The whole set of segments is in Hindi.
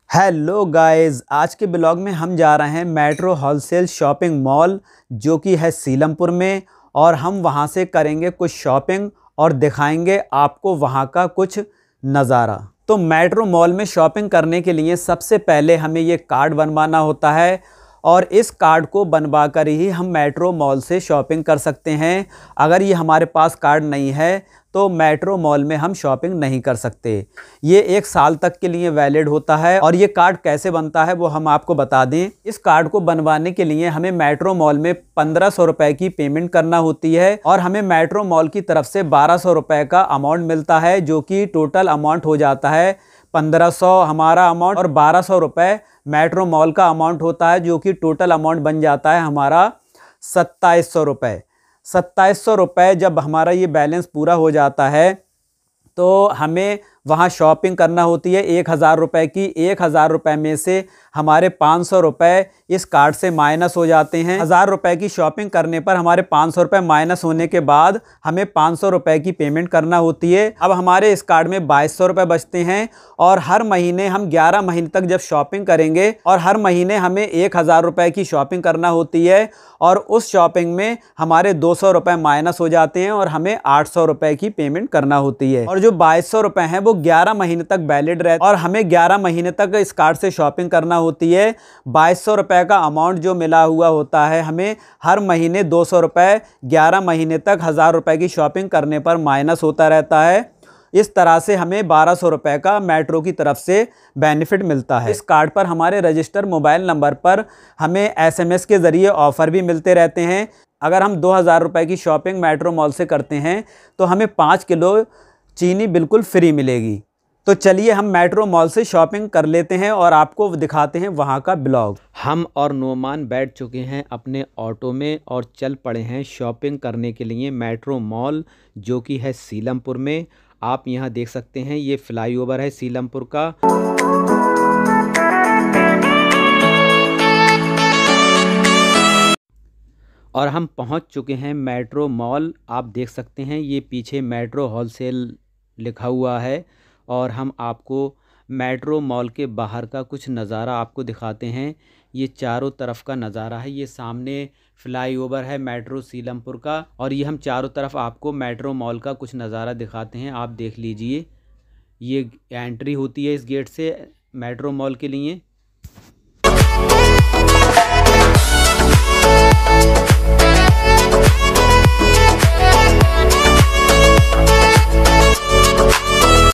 हेलो गाइस, आज के ब्लॉग में हम जा रहे हैं मेट्रो होलसेल शॉपिंग मॉल जो कि है सीलमपुर में। और हम वहां से करेंगे कुछ शॉपिंग और दिखाएंगे आपको वहां का कुछ नज़ारा। तो मेट्रो मॉल में शॉपिंग करने के लिए सबसे पहले हमें ये कार्ड बनवाना होता है और इस कार्ड को बनवा कर ही हम मेट्रो मॉल से शॉपिंग कर सकते हैं। अगर ये हमारे पास कार्ड नहीं है तो मेट्रो मॉल में हम शॉपिंग नहीं कर सकते। ये 1 साल तक के लिए वैलिड होता है। और ये कार्ड कैसे बनता है वो हम आपको बता दें। इस कार्ड को बनवाने के लिए हमें मेट्रो मॉल में 1500 रुपये की पेमेंट करना होती है और हमें मेट्रो मॉल की तरफ से 1200 रुपये का अमाउंट मिलता है, जो कि टोटल अमाउंट हो जाता है 1500 हमारा अमाउंट और 1200 रुपये मेट्रो मॉल का अमाउंट होता है, जो कि टोटल अमाउंट बन जाता है हमारा 2700 रुपये। 2700 रुपये जब हमारा ये बैलेंस पूरा हो जाता है तो हमें वहाँ शॉपिंग करना होती है 1000 रुपये की। 1000 रुपये में से हमारे 500 रुपये इस कार्ड से माइनस हो जाते हैं। 1000 रुपये की शॉपिंग करने पर हमारे 500 रुपये माइनस होने के बाद हमें 500 रुपये की पेमेंट करना होती है। अब हमारे इस कार्ड में 2200 रुपये बचते हैं और हर महीने हम 11 महीने तक जब शॉपिंग करेंगे और हर महीने हमें 1000 रुपये की शॉपिंग करना होती है और उस शॉपिंग में हमारे 200 रुपये माइनस हो जाते हैं और हमें 800 रुपये की पेमेंट करना होती है। और जो 2200 रुपये हैं वो 11 महीने तक वैलिड रहते और हमें 11 महीने तक इस कार्ड से शॉपिंग करना होती है। 2200 रुपये का अमाउंट जो मिला हुआ होता है हमें हर महीने 200 रुपये 11 महीने तक 1000 रुपये की शॉपिंग करने पर माइनस होता रहता है। इस तरह से हमें 1200 रुपये का मेट्रो की तरफ से बेनिफिट मिलता है। इस कार्ड पर हमारे रजिस्टर मोबाइल नंबर पर हमें SMS के ज़रिए ऑफ़र भी मिलते रहते हैं। अगर हम 2000 रुपये की शॉपिंग मेट्रो मॉल से करते हैं तो हमें 5 किलो चीनी बिल्कुल फ्री मिलेगी। तो चलिए हम मेट्रो मॉल से शॉपिंग कर लेते हैं और आपको दिखाते हैं वहाँ का ब्लॉग। हम और नोमान बैठ चुके हैं अपने ऑटो में और चल पड़े हैं शॉपिंग करने के लिए मेट्रो मॉल जो कि है सीलमपुर में। आप यहाँ देख सकते हैं ये फ्लाईओवर है सीलमपुर का। और हम पहुँच चुके हैं मेट्रो मॉल। आप देख सकते हैं ये पीछे मेट्रो होलसेल लिखा हुआ है और हम आपको मेट्रो मॉल के बाहर का कुछ नज़ारा आपको दिखाते हैं। ये चारों तरफ का नज़ारा है। ये सामने फ्लाईओवर है मेट्रो सीलमपुर का और ये हम चारों तरफ आपको मेट्रो मॉल का कुछ नज़ारा दिखाते हैं। आप देख लीजिए ये एंट्री होती है इस गेट से मेट्रो मॉल के लिए।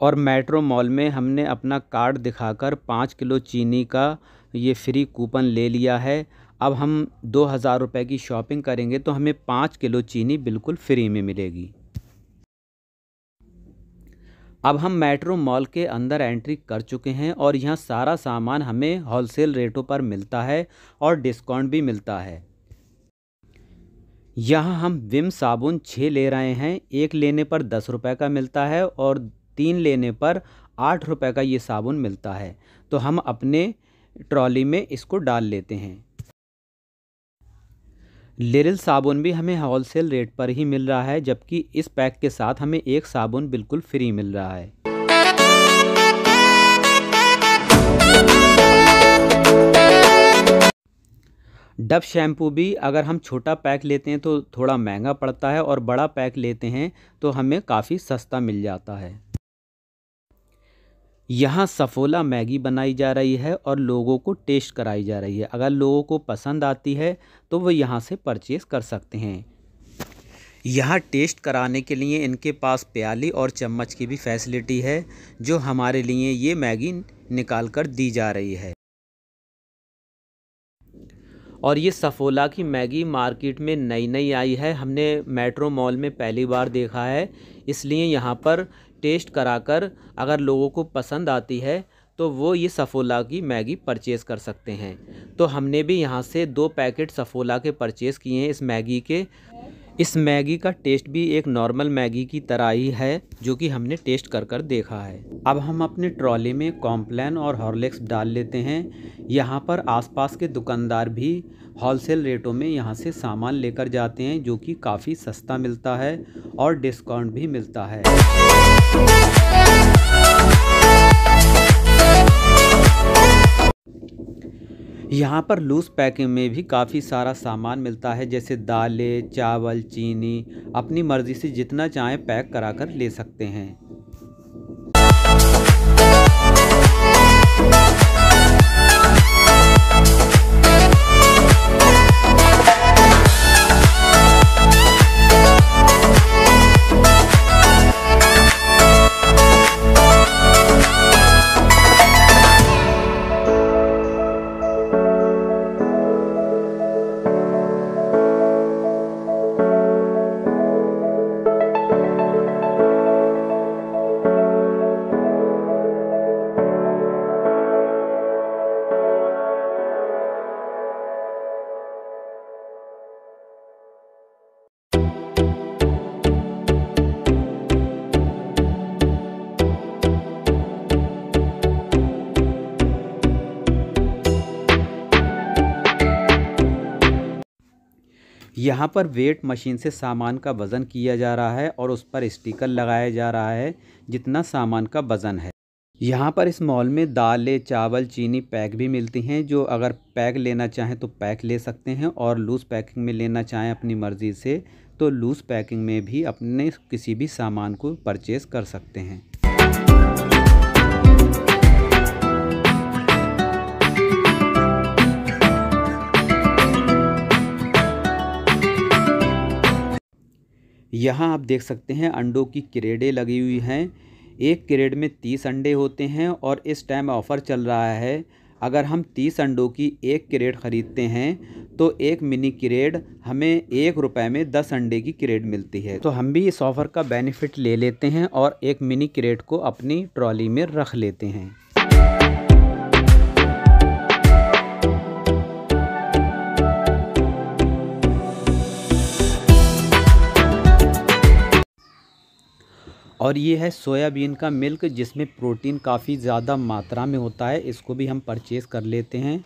और मेट्रो मॉल में हमने अपना कार्ड दिखाकर 5 किलो चीनी का ये फ्री कूपन ले लिया है। अब हम 2000 रुपये की शॉपिंग करेंगे तो हमें 5 किलो चीनी बिल्कुल फ्री में मिलेगी। अब हम मेट्रो मॉल के अंदर एंट्री कर चुके हैं और यहाँ सारा सामान हमें होलसेल रेटों पर मिलता है और डिस्काउंट भी मिलता है। यहाँ हम विम साबुन 6 ले रहे हैं। 1 लेने पर 10 रुपये का मिलता है और 3 लेने पर 8 रुपये का ये साबुन मिलता है। तो हम अपने ट्रॉली में इसको डाल लेते हैं। लिरिल साबुन भी हमें होलसेल रेट पर ही मिल रहा है, जबकि इस पैक के साथ हमें 1 साबुन बिल्कुल फ्री मिल रहा है। डव शैम्पू भी अगर हम छोटा पैक लेते हैं तो थोड़ा महंगा पड़ता है और बड़ा पैक लेते हैं तो हमें काफ़ी सस्ता मिल जाता है। यहाँ सफोला मैगी बनाई जा रही है और लोगों को टेस्ट कराई जा रही है। अगर लोगों को पसंद आती है तो वो यहाँ से परचेज़ कर सकते हैं। यहाँ टेस्ट कराने के लिए इनके पास प्याली और चम्मच की भी फैसिलिटी है जो हमारे लिए ये मैगी निकाल कर दी जा रही है। और ये सफोला की मैगी मार्केट में नई आई है। हमने मेट्रो मॉल में पहली बार देखा है, इसलिए यहाँ पर टेस्ट कराकर अगर लोगों को पसंद आती है तो वो ये सफोला की मैगी परचेज़ कर सकते हैं। तो हमने भी यहाँ से 2 पैकेट सफोला के परचेज़ किए हैं इस मैगी के। इस मैगी का टेस्ट भी एक नॉर्मल मैगी की तरह ही है जो कि हमने टेस्ट कर देखा है। अब हम अपने ट्रॉली में कॉम्प्लान और हॉर्लिक्स डाल लेते हैं। यहाँ पर आसपास के दुकानदार भी होलसेल रेटों में यहाँ से सामान लेकर जाते हैं जो कि काफ़ी सस्ता मिलता है और डिस्काउंट भी मिलता है। यहाँ पर लूज़ पैकिंग में भी काफ़ी सारा सामान मिलता है, जैसे दालें, चावल, चीनी। अपनी मर्ज़ी से जितना चाहें पैक करा कर ले सकते हैं। यहाँ पर वेट मशीन से सामान का वज़न किया जा रहा है और उस पर स्टिकर लगाया जा रहा है जितना सामान का वज़न है। यहाँ पर इस मॉल में दालें, चावल, चीनी पैक भी मिलती हैं। जो अगर पैक लेना चाहें तो पैक ले सकते हैं, और लूज़ पैकिंग में लेना चाहें अपनी मर्ज़ी से तो लूज़ पैकिंग में भी अपने किसी भी सामान को परचेज़ कर सकते हैं। यहाँ आप देख सकते हैं अंडों की क्रेडें लगी हुई हैं। एक क्रेड में 30 अंडे होते हैं और इस टाइम ऑफ़र चल रहा है। अगर हम 30 अंडों की एक क्रेड ख़रीदते हैं तो एक मिनी क्रेड हमें ₹1 में 10 अंडे की क्रेड मिलती है। तो हम भी इस ऑफ़र का बेनिफिट ले लेते हैं और एक मिनी क्रेड को अपनी ट्रॉली में रख लेते हैं। और ये है सोयाबीन का मिल्क, जिसमें प्रोटीन काफ़ी ज़्यादा मात्रा में होता है। इसको भी हम परचेज़ कर लेते हैं।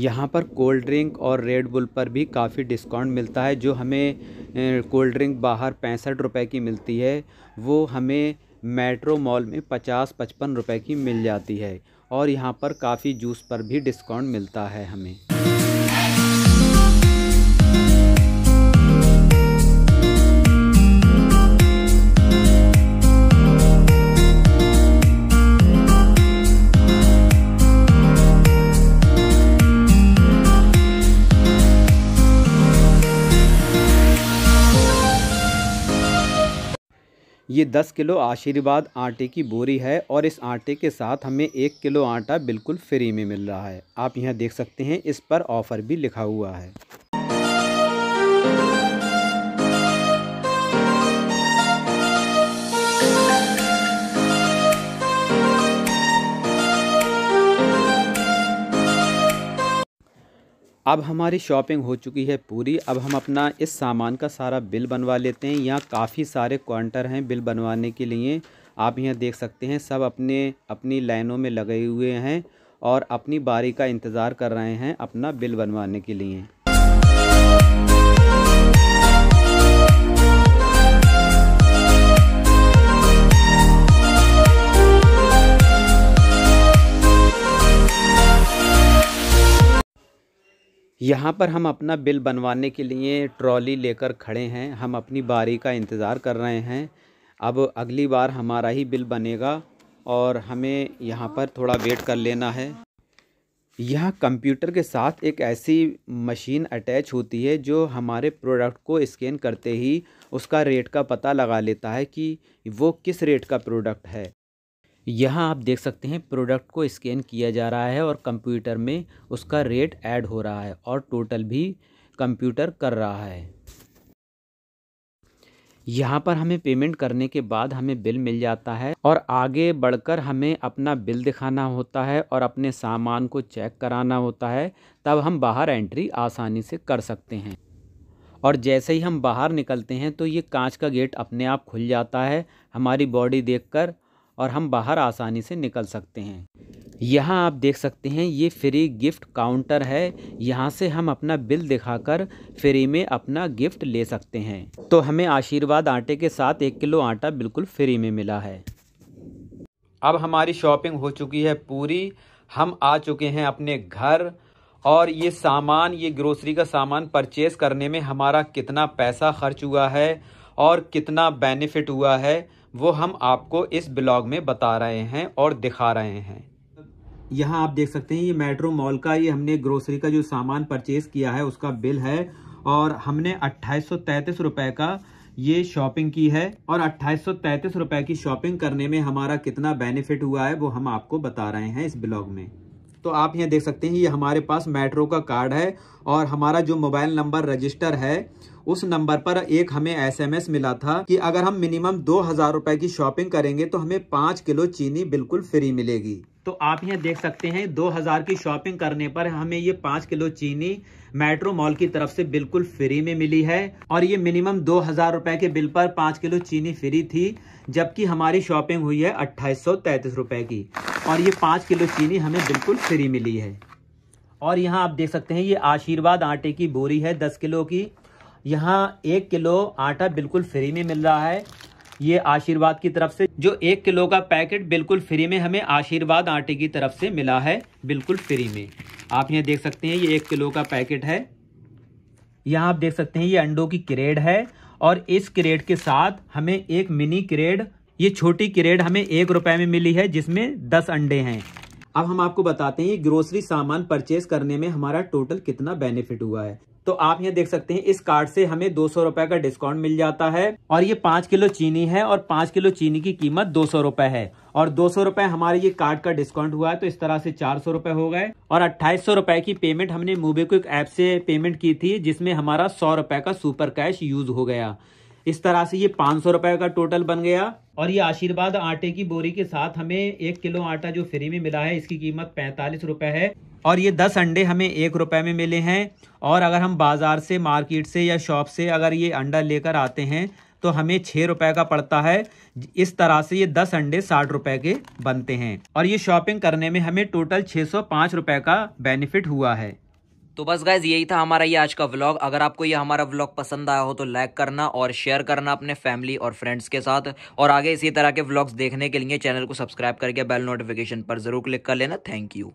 यहाँ पर कोल्ड ड्रिंक और रेड बुल पर भी काफ़ी डिस्काउंट मिलता है। जो हमें कोल्ड ड्रिंक बाहर ₹65 की मिलती है, वो हमें मेट्रो मॉल में 50-55 रुपए की मिल जाती है। और यहाँ पर काफ़ी जूस पर भी डिस्काउंट मिलता है हमें। ये 10 किलो आशीर्वाद आटे की बोरी है और इस आटे के साथ हमें 1 किलो आटा बिल्कुल फ्री में मिल रहा है। आप यहाँ देख सकते हैं, इस पर ऑफ़र भी लिखा हुआ है। अब हमारी शॉपिंग हो चुकी है पूरी। अब हम अपना इस सामान का सारा बिल बनवा लेते हैं। यहाँ काफ़ी सारे काउंटर हैं बिल बनवाने के लिए। आप यहाँ देख सकते हैं, सब अपनी लाइनों में लगे हुए हैं और अपनी बारी का इंतज़ार कर रहे हैं अपना बिल बनवाने के लिए। यहाँ पर हम अपना बिल बनवाने के लिए ट्रॉली लेकर खड़े हैं। हम अपनी बारी का इंतज़ार कर रहे हैं। अब अगली बार हमारा ही बिल बनेगा और हमें यहाँ पर थोड़ा वेट कर लेना है। यहाँ कंप्यूटर के साथ एक ऐसी मशीन अटैच होती है जो हमारे प्रोडक्ट को स्कैन करते ही उसका रेट का पता लगा लेता है कि वो किस रेट का प्रोडक्ट है। यहाँ आप देख सकते हैं, प्रोडक्ट को स्कैन किया जा रहा है और कंप्यूटर में उसका रेट ऐड हो रहा है और टोटल भी कंप्यूटर कर रहा है। यहाँ पर हमें पेमेंट करने के बाद हमें बिल मिल जाता है और आगे बढ़कर हमें अपना बिल दिखाना होता है और अपने सामान को चेक कराना होता है, तब हम बाहर एंट्री आसानी से कर सकते हैं। और जैसे ही हम बाहर निकलते हैं तो ये कांच का गेट अपने आप खुल जाता है हमारी बॉडी देखकर और हम बाहर आसानी से निकल सकते हैं। यहाँ आप देख सकते हैं ये फ्री गिफ्ट काउंटर है, यहाँ से हम अपना बिल दिखाकर फ्री में अपना गिफ्ट ले सकते हैं। तो हमें आशीर्वाद आटे के साथ 1 किलो आटा बिल्कुल फ्री में मिला है। अब हमारी शॉपिंग हो चुकी है पूरी, हम आ चुके हैं अपने घर और ये सामान, ये ग्रोसरी का सामान परचेज़ करने में हमारा कितना पैसा खर्च हुआ है और कितना बेनिफिट हुआ है वो हम आपको इस ब्लॉग में बता रहे हैं और दिखा रहे हैं। यहाँ आप देख सकते हैं ये मेट्रो मॉल का ये हमने ग्रोसरी का जो सामान परचेज किया है उसका बिल है और हमने 2833 रुपए का ये शॉपिंग की है और 2833 रुपए की शॉपिंग करने में हमारा कितना बेनिफिट हुआ है वो हम आपको बता रहे हैं इस ब्लॉग में। तो आप यहाँ देख सकते हैं ये हमारे पास मेट्रो का कार्ड है और हमारा जो मोबाइल नंबर रजिस्टर है उस नंबर पर एक हमें SMS मिला था कि अगर हम मिनिमम 2000 रुपए की शॉपिंग करेंगे तो हमें 5 किलो चीनी बिल्कुल फ्री मिलेगी। तो आप यहाँ देख सकते हैं 2000 की शॉपिंग करने पर हमें ये 5 किलो चीनी मेट्रो मॉल की तरफ से बिल्कुल फ्री में मिली है और ये मिनिमम 2000 रुपए के बिल पर 5 किलो चीनी फ्री थी, जबकि हमारी शॉपिंग हुई है 2833 रुपए की और ये 5 किलो चीनी हमें बिल्कुल फ्री मिली है। और यहाँ आप देख सकते हैं ये आशीर्वाद आटे की बोरी है 10 किलो की, यहाँ 1 किलो आटा बिल्कुल फ्री में मिल रहा है। ये आशीर्वाद की तरफ से जो 1 किलो का पैकेट बिल्कुल फ्री में हमें आशीर्वाद आटे की तरफ से मिला है बिल्कुल फ्री में। आप यहाँ देख सकते हैं ये 1 किलो का पैकेट है। यहाँ आप देख सकते हैं ये अंडों की क्रेड है और इस क्रेड के साथ हमें एक मिनी क्रेड, ये छोटी क्रेड हमें 1 रुपए में मिली है जिसमें 10 अंडे हैं। अब हम आपको बताते हैं ये ग्रोसरी सामान परचेज करने में हमारा टोटल कितना बेनिफिट हुआ है। तो आप यहाँ देख सकते हैं इस कार्ड से हमें 200 रुपए का डिस्काउंट मिल जाता है और ये 5 किलो चीनी है और 5 किलो चीनी की कीमत 200 रुपए है और 200 रुपए हमारे ये कार्ड का डिस्काउंट हुआ है, तो इस तरह से 400 रुपए हो गए और 2800 रुपए की पेमेंट हमने मोबीक्विक ऐप से पेमेंट की थी जिसमें हमारा 100 रुपए का सुपर कैश यूज हो गया। इस तरह से ये 500 रुपए का टोटल बन गया। और ये आशीर्वाद आटे की बोरी के साथ हमें 1 किलो आटा जो फ्री में मिला है इसकी कीमत 45 रुपए है और ये 10 अंडे हमें 1 रुपए में मिले हैं। और अगर हम बाजार से, मार्केट से या शॉप से अगर ये अंडा लेकर आते हैं तो हमें 6 रुपए का पड़ता है। इस तरह से ये 10 अंडे 60 रुपए के बनते हैं और ये शॉपिंग करने में हमें टोटल 605 रुपए का बेनिफिट हुआ है। तो बस गाइज यही था हमारा ये आज का व्लॉग। अगर आपको ये हमारा व्लॉग पसंद आया हो तो लाइक करना और शेयर करना अपने फैमिली और फ्रेंड्स के साथ, और आगे इसी तरह के व्लॉग्स देखने के लिए चैनल को सब्सक्राइब करके बेल नोटिफिकेशन पर जरूर क्लिक कर लेना। Thank you.